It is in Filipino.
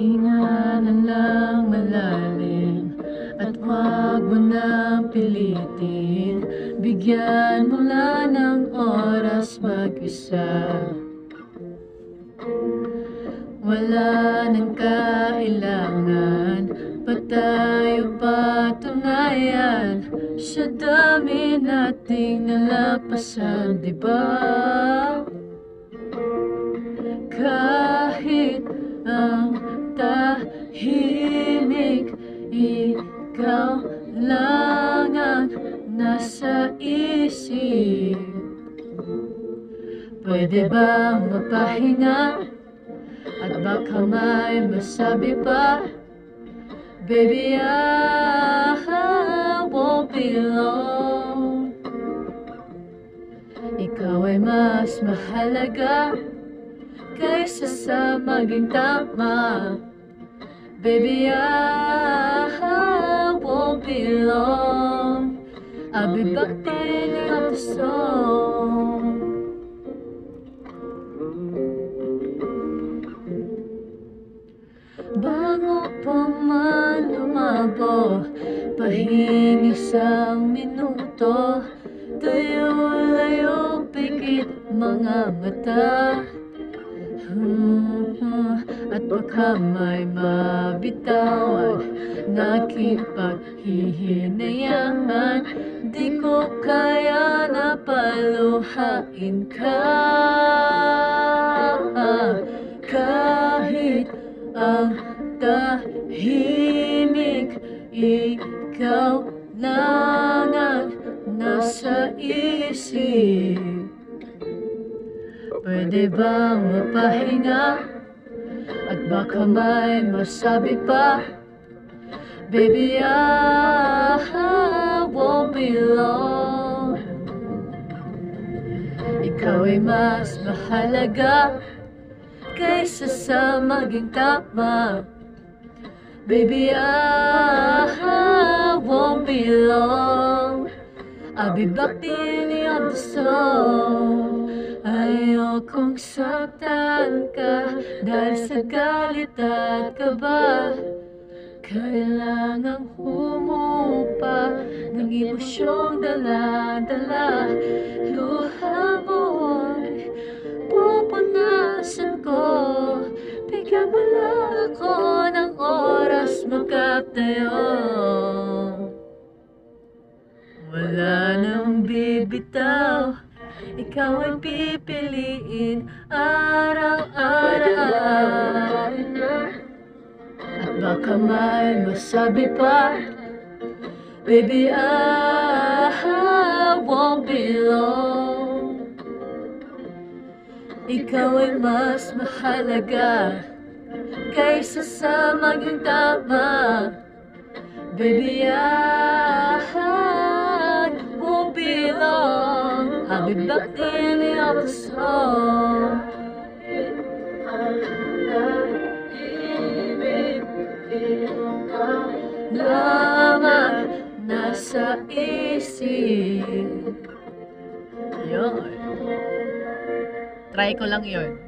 Hinga na lang malalim at huwag mo nang pilitin. Bigyan mo lang ng oras mag-isa. Wala nang kailangan pa tayo patunayan sa dami nating nalampasan, diba? Kahit ang tahimik, ikaw lang ang nasa isip. Pwede bang mapahinga? At baka may masabi pa. Baby, I won't be long. Ikaw ay mas mahalaga kaysa sa maging tama. Baby, I won't be long. I'll be back in the song. Bago pa man lumabo, pahingi isang minuto. Tayo-layo, pikit mga mata. At baka may mabitawan na aking paghihinayangan. Di ko kaya na paluhain ka. Kahit ang tahimik, ikaw lang ang nasa isip. Pwede bang mapahinga? At baka may masabi pa. Baby, I won't be long. Ikaw ay mas mahalaga kaysa sa maging tama. Baby, I won't be long. I'll be back in the song. Ayokong saktan ka dahil sa galit at kaba. Kailangang humupa ng emosyong dala-dala. Luha mo'y pupunasan ko. Bigyan mo lang ako ng oras magkatayo. Wala nang bibitaw, ikaw ay pipiliin araw-araw. At baka may masabi pa. Baby, I won't be long. Ikaw ay mas mahalaga kaysa sa maging tama. Baby, I won't be long. I'll be back in the song. Lamang nasa isip. Yun. Try ko lang yun.